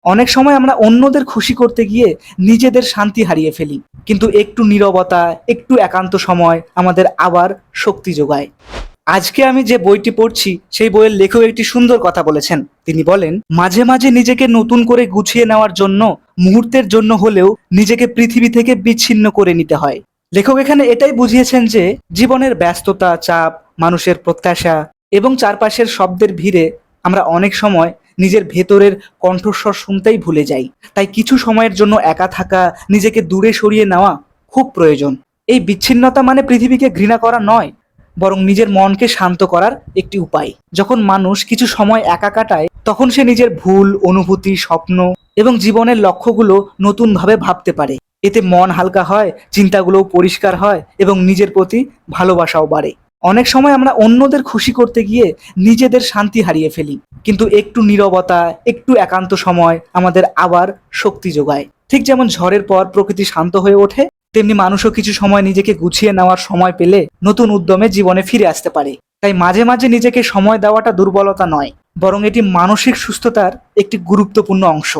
অনেক সময় আমরা অন্যদের খুশি করতে গিয়ে নিজেদের শান্তি হারিয়ে ফেলি, কিন্তু একটু নীরবতা, একটু একান্ত সময় আমাদের আবার শক্তি যোগায়। আজকে আমি যে বইটি পড়ছি সেই বইয়ের লেখক একটি সুন্দর কথা বলেছেন। তিনি বলেন, মাঝে মাঝে নিজেকে নতুন করে গুছিয়ে নেওয়ার জন্য মুহূর্তের জন্য হলেও নিজেকে পৃথিবী থেকে বিচ্ছিন্ন করে নিতে হয়। লেখক এখানে এটাই বুঝিয়েছেন যে জীবনের ব্যস্ততা, চাপ, মানুষের প্রত্যাশা এবং চারপাশের শব্দের ভিড়ে আমরা অনেক সময় নিজের ভেতরের কণ্ঠস্বর শুনতেই ভুলে যাই। তাই কিছু সময়ের জন্য একা থাকা, নিজেকে দূরে সরিয়ে নেওয়া খুব প্রয়োজন। এই বিচ্ছিন্নতা মানে পৃথিবীকে ঘৃণা করা নয়, বরং নিজের মনকে শান্ত করার একটি উপায়। যখন মানুষ কিছু সময় একা কাটায় তখন সে নিজের ভুল, অনুভূতি, স্বপ্ন এবং জীবনের লক্ষ্যগুলো নতুনভাবে ভাবতে পারে। এতে মন হালকা হয়, চিন্তাগুলোও পরিষ্কার হয় এবং নিজের প্রতি ভালোবাসাও বাড়ে। অনেক সময় আমরা অন্যদের খুশি করতে গিয়ে নিজেদের শান্তি হারিয়ে ফেলি, কিন্তু একটু নীরবতা, একটু একান্ত সময় আমাদের আবার শক্তি যোগায়। ঠিক যেমন ঝড়ের পর প্রকৃতি শান্ত হয়ে ওঠে, তেমনি মানুষও কিছু সময় নিজেকে গুছিয়ে নেওয়ার সময় পেলে নতুন উদ্যমে জীবনে ফিরে আসতে পারে। তাই মাঝে মাঝে নিজেকে সময় দেওয়াটা দুর্বলতা নয়, বরং এটি মানসিক সুস্থতার একটি গুরুত্বপূর্ণ অংশ।